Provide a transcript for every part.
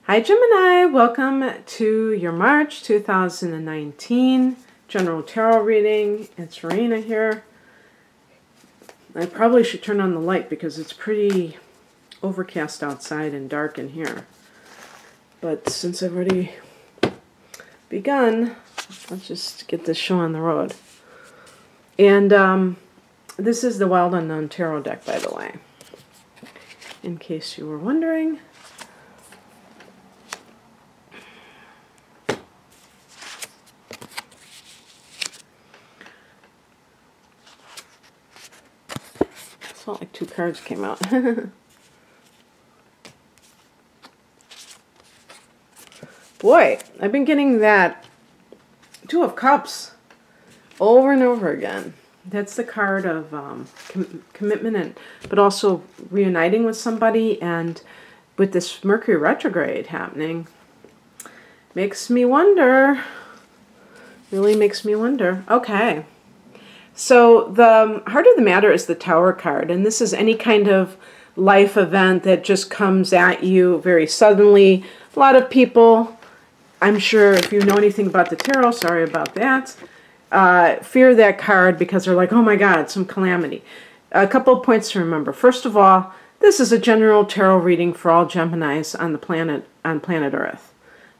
Hi Gemini, welcome to your March 2019 General Tarot reading. It's Rena here. I probably should turn on the light because it's pretty overcast outside and dark in here. But since I've already begun, let's just get this show on the road. And this is the Wild Unknown Tarot deck, by the way, in case you were wondering. Felt like two cards came out. Boy, I've been getting that Two of Cups over and over again. That's the card of commitment, but also reuniting with somebody. And with this Mercury retrograde happening, makes me wonder. Really makes me wonder. Okay. So the heart of the matter is the Tower card, and this is any kind of life event that just comes at you very suddenly. A lot of people, I'm sure if you know anything about the tarot, sorry about that, fear that card because they're like, oh my God, some calamity. A couple of points to remember. First of all, this is a general tarot reading for all Geminis on the planet, on planet Earth.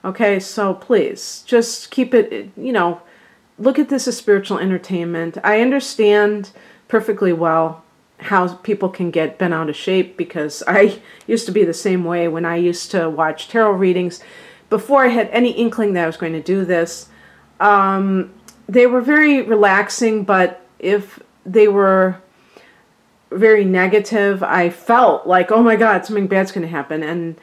Okay, so please, just keep it, you know, look at this as spiritual entertainment. I understand perfectly well how people can get bent out of shape because I used to be the same way when I used to watch tarot readings. Before I had any inkling that I was going to do this, they were very relaxing, but if they were very negative, I felt like, oh my God, something bad's going to happen. And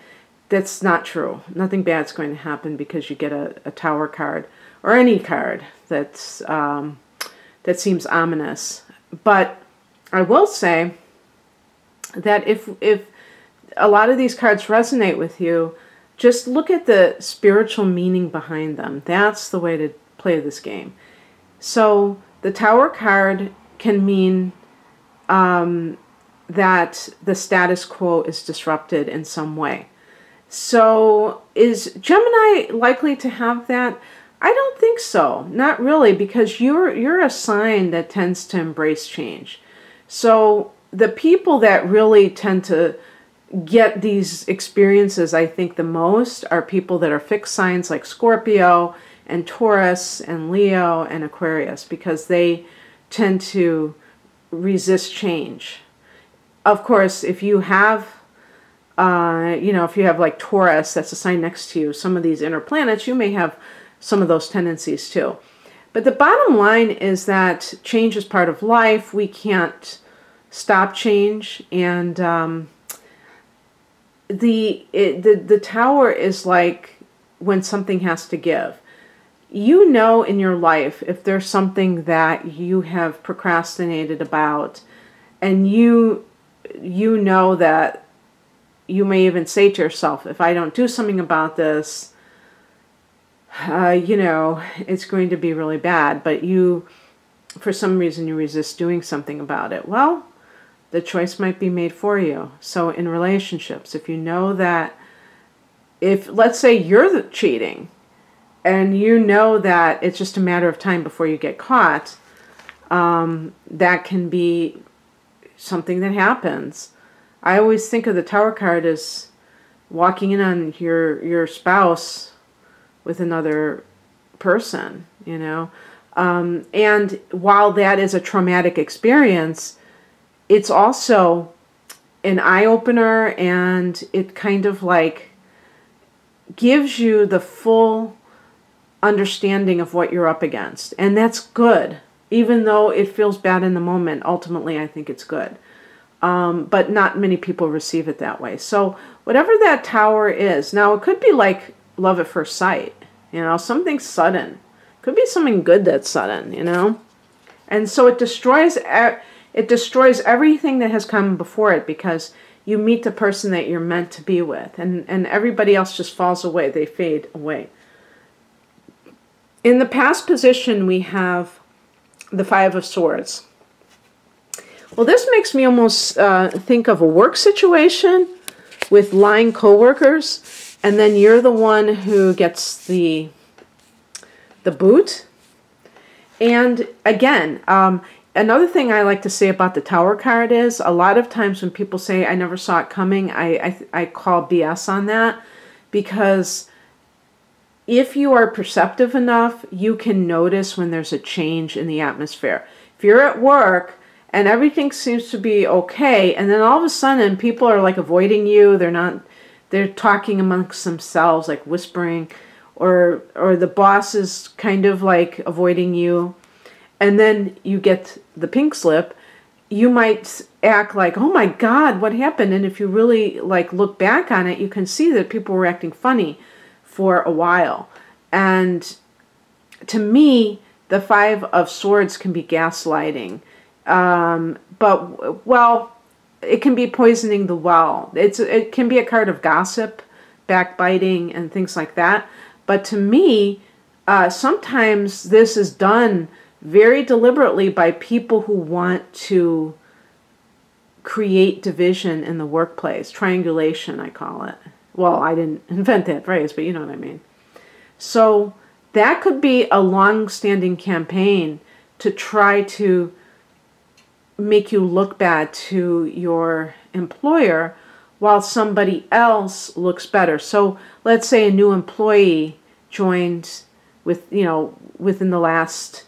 that's not true. Nothing bad's going to happen because you get a Tower card or any card that's that seems ominous. But I will say that if a lot of these cards resonate with you, just look at the spiritual meaning behind them. That's the way to play this game. So the Tower card can mean that the status quo is disrupted in some way. So is Gemini likely to have that? I don't think so. Not really, because you're a sign that tends to embrace change. So the people that really tend to get these experiences, I think, the most are people that are fixed signs like Scorpio and Taurus and Leo and Aquarius, because they tend to resist change. Of course, if you have you know, if you have like Taurus, that's a sign next to you, some of these inner planets, you may have some of those tendencies too. But the bottom line is that change is part of life. We can't stop change. And the Tower is like when something has to give. You know in your life if there's something that you have procrastinated about, and you know that you may even say to yourself, if I don't do something about this, you know, it's going to be really bad. But you, for some reason, you resist doing something about it. Well, the choice might be made for you. So in relationships, if you know that, if, let's say you're cheating, and you know that it's just a matter of time before you get caught, that can be something that happens. I always think of the Tower card as walking in on your spouse with another person, you know. And while that is a traumatic experience, it's also an eye-opener, and it kind of like gives you the full understanding of what you're up against. And that's good. Even though it feels bad in the moment, ultimately I think it's good. But not many people receive it that way. So whatever that Tower is, now it could be like love at first sight, you know, something sudden. Could be something good that's sudden, you know. And so it destroys everything that has come before it, because you meet the person that you're meant to be with, and everybody else just falls away. They fade away. In the past position, we have the Five of Swords. Well, this makes me almost think of a work situation with lying coworkers and then you're the one who gets the boot. And again, another thing I like to say about the Tower card is a lot of times when people say, I never saw it coming, I call BS on that, because if you are perceptive enough, you can notice when there's a change in the atmosphere. If you're at work and everything seems to be okay, and then all of a sudden people are like avoiding you, they're talking amongst themselves, like whispering, or the boss is kind of like avoiding you, and then you get the pink slip, you might act like, oh my God, what happened? And if you really like look back on it, you can see that people were acting funny for a while. And to me, the Five of Swords can be gaslighting. But, well, it can be poisoning the well. It can be a card of gossip, backbiting, and things like that. But to me, sometimes this is done very deliberately by people who want to create division in the workplace. Triangulation, I call it. Well, I didn't invent that phrase, but you know what I mean. So that could be a long-standing campaign to try to make you look bad to your employer while somebody else looks better. So let's say a new employee joined within the last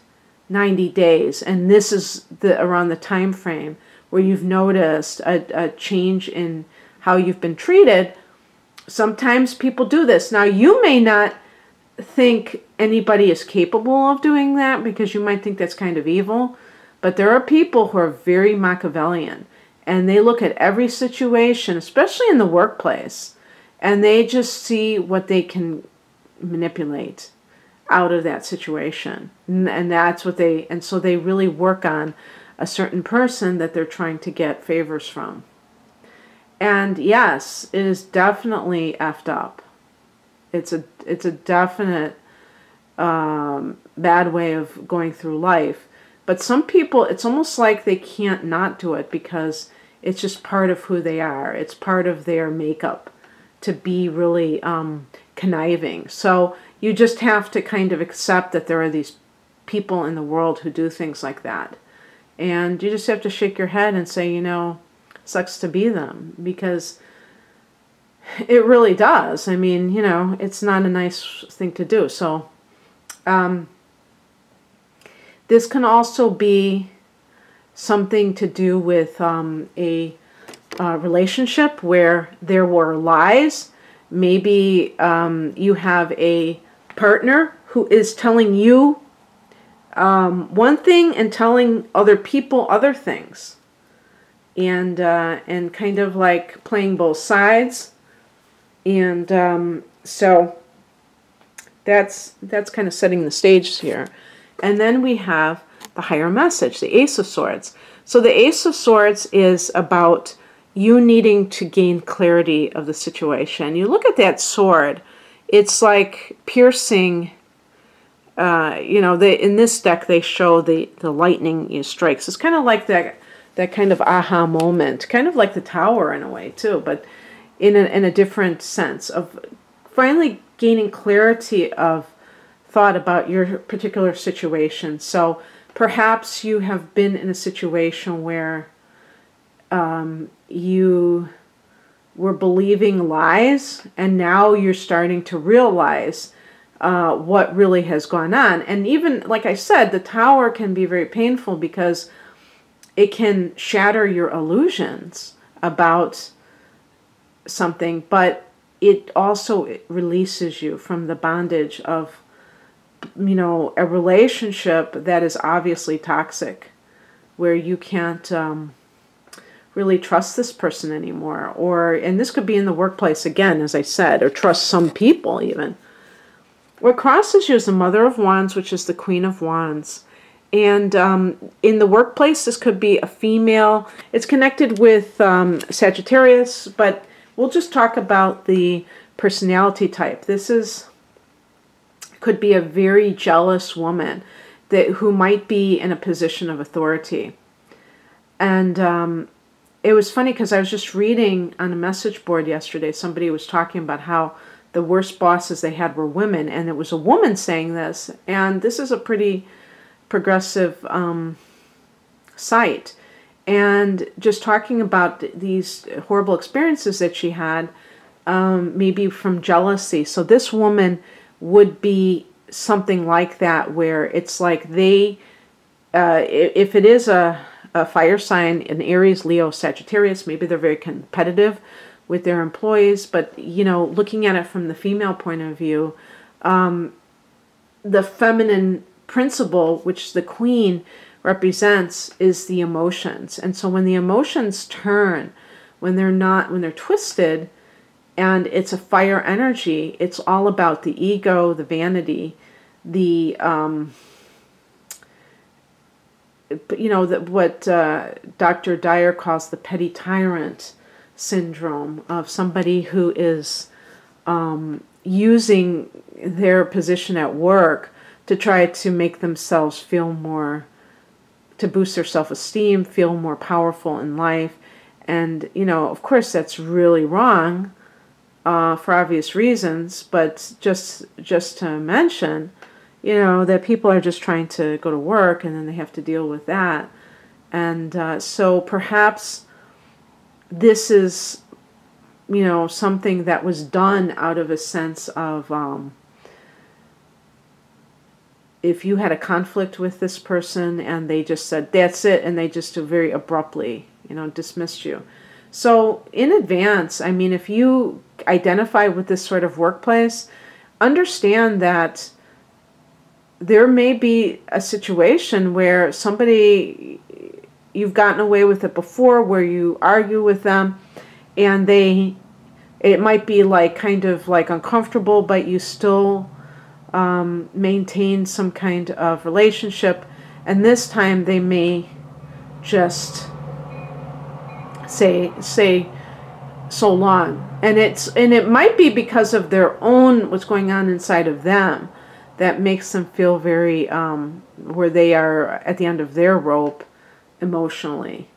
90 days, and this is around the time frame where you've noticed a change in how you've been treated. Sometimes people do this. Now, you may not think anybody is capable of doing that because you might think that's kind of evil, but there are people who are very Machiavellian, and they look at every situation, especially in the workplace, and they just see what they can manipulate out of that situation. And that's what so they really work on a certain person that they're trying to get favors from. And yes, it is definitely effed up. It's a definite bad way of going through life. But some people, it's almost like they can't not do it because it's just part of who they are. It's part of their makeup to be really conniving. So you just have to kind of accept that there are these people in the world who do things like that. And you just have to shake your head and say, sucks to be them, because it really does. I mean, it's not a nice thing to do. So this can also be something to do with a relationship where there were lies. Maybe you have a partner who is telling you one thing and telling other people other things, and kind of like playing both sides. And so that's kind of setting the stage here. And then we have the higher message, the Ace of Swords. So the Ace of Swords is about you needing to gain clarity of the situation. You look at that sword, it's like piercing. In this deck they show the lightning strikes. It's kind of like that kind of aha moment, kind of like the Tower in a way too, but in a different sense of finally gaining clarity of thought about your particular situation. So perhaps you have been in a situation where you were believing lies, and now you're starting to realize what really has gone on. And even, like I said, the Tower can be very painful because it can shatter your illusions about something, but it also releases you from the bondage of a relationship that is obviously toxic, where you can't really trust this person anymore. And this could be in the workplace again, as I said, or trust some people even. What crosses you is the Mother of Wands, which is the Queen of Wands. And in the workplace, this could be a female. It's connected with Sagittarius, but we'll just talk about the personality type. Could be a very jealous woman who might be in a position of authority. And it was funny because I was just reading on a message board yesterday, somebody was talking about how the worst bosses they had were women, and it was a woman saying this, and this is a pretty progressive site, and just talking about these horrible experiences that she had, maybe from jealousy. So this woman would be something like that, where it's like they, if it is a fire sign, an Aries, Leo, Sagittarius, maybe they're very competitive with their employees, but, you know, looking at it from the female point of view, the feminine principle, which the queen represents, is the emotions. And so when the emotions turn, when they're twisted, and it's a fire energy, it's all about the ego, the vanity, the, you know, what Dr. Dyer calls the petty tyrant syndrome, of somebody who is using their position at work to try to make themselves feel more, to boost their self-esteem, feel more powerful in life. And, you know, of course that's really wrong for obvious reasons, but just to mention, you know, that people are just trying to go to work and then they have to deal with that. And so perhaps this is, you know, something that was done out of a sense of, if you had a conflict with this person and they just said, that's it, and they just very abruptly, you know, dismissed you. So in advance, I mean, if you identify with this sort of workplace, understand that there may be a situation where somebody, you've gotten away with it before, where you argue with them and it might be like kind of like uncomfortable, but you still maintain some kind of relationship, and this time they may just say so long, and it might be because of their own, what's going on inside of them, that makes them feel very where they are at the end of their rope emotionally,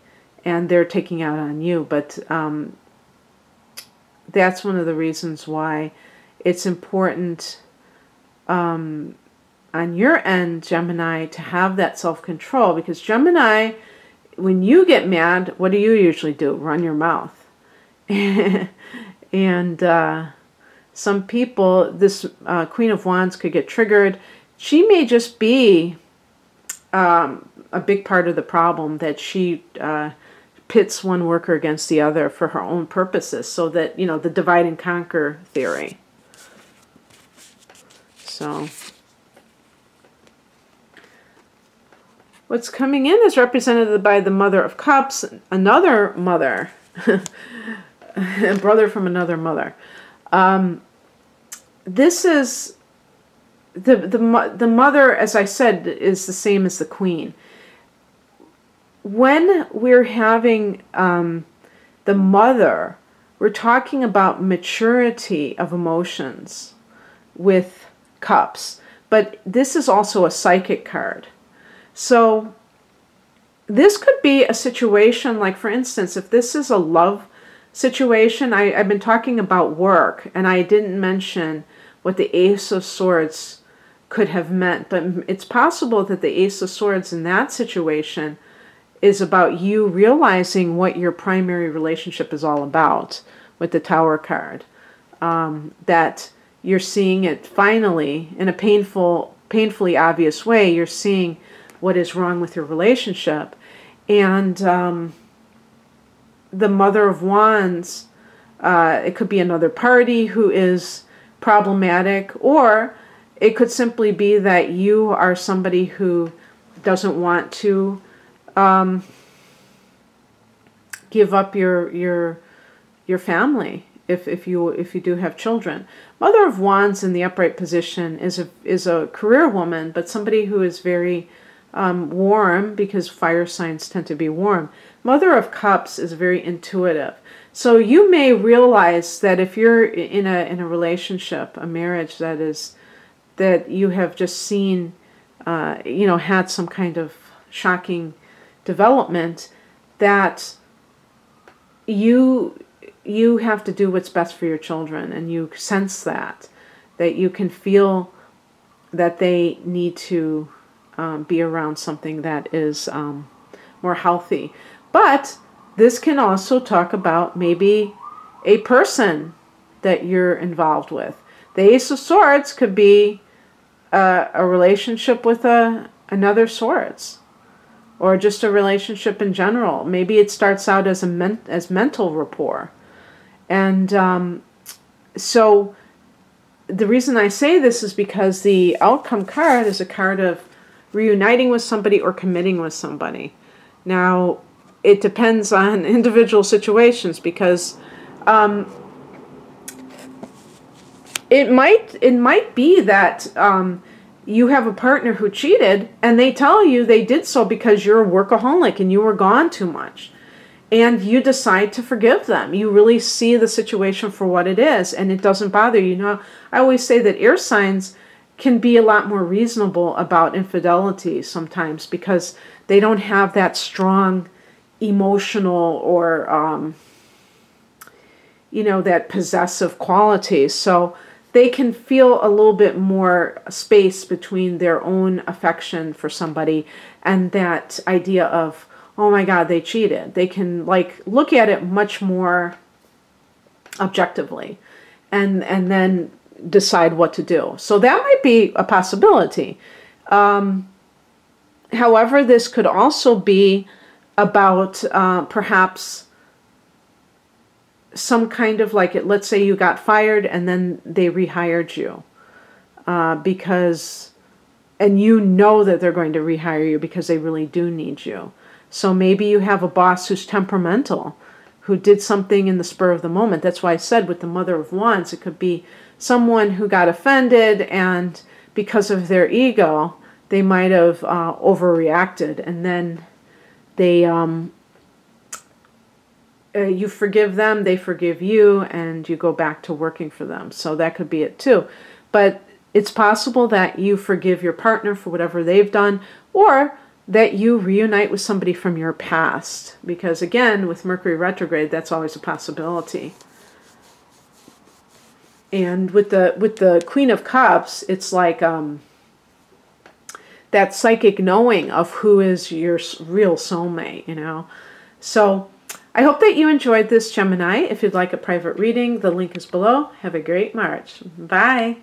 and they're taking out on you. But that's one of the reasons why it's important on your end, Gemini, to have that self-control, because Gemini, when you get mad, what do you usually do? Run your mouth. And some people, this Queen of Wands could get triggered. She may just be a big part of the problem, that she pits one worker against the other for her own purposes, so that, you know, the divide and conquer theory. So what's coming in is represented by the Mother of Cups, another mother, a brother from another mother. This is the mother, as I said, is the same as the queen. When we're having the mother, we're talking about maturity of emotions with cups, but this is also a psychic card. So this could be a situation, like, for instance, if this is a love situation, I've been talking about work, and I didn't mention what the Ace of Swords could have meant, but it's possible that the Ace of Swords in that situation is about you realizing what your primary relationship is all about with the Tower card. That you're seeing it finally in a painfully obvious way. You're seeing what is wrong with your relationship. And the Mother of Wands, it could be another party who is problematic, or it could simply be that you are somebody who doesn't want to give up your family if you do have children. Mother of Wands in the upright position is a career woman, but somebody who is very warm, because fire signs tend to be warm. Mother of Cups is very intuitive. So you may realize that if you're in a relationship, a marriage that you have just seen, had some kind of shocking development, that you you have to do what's best for your children, and you sense that you can feel that they need to be around something that is more healthy. But this can also talk about maybe a person that you're involved with. The Ace of Swords could be a relationship with another Swords, or just a relationship in general. Maybe it starts out as as mental rapport. And so the reason I say this is because the outcome card is a card of reuniting with somebody or committing with somebody. Now, it depends on individual situations, because it might be that you have a partner who cheated, and they tell you they did so because you're a workaholic and you were gone too much. And you decide to forgive them. You really see the situation for what it is, and it doesn't bother you. You know, I always say that air signs can be a lot more reasonable about infidelity sometimes, because they don't have that strong emotional or, you know, that possessive quality. So they can feel a little bit more space between their own affection for somebody and that idea of, oh my God, they cheated. They can like look at it much more objectively and then decide what to do. So that might be a possibility. However, this could also be about perhaps some kind of like, let's say you got fired and then they rehired you and you know that they're going to rehire you because they really do need you. So maybe you have a boss who's temperamental, who did something in the spur of the moment. That's why I said with the Mother of Wands, it could be someone who got offended, and because of their ego, they might have overreacted, and then they you forgive them, they forgive you, and you go back to working for them. So that could be it too. But it's possible that you forgive your partner for whatever they've done, or that you reunite with somebody from your past. Because again, with Mercury retrograde, that's always a possibility. And with the Queen of Cups, it's like that psychic knowing of who is your real soulmate, you know. So I hope that you enjoyed this, Gemini. If you'd like a private reading, the link is below. Have a great March. Bye.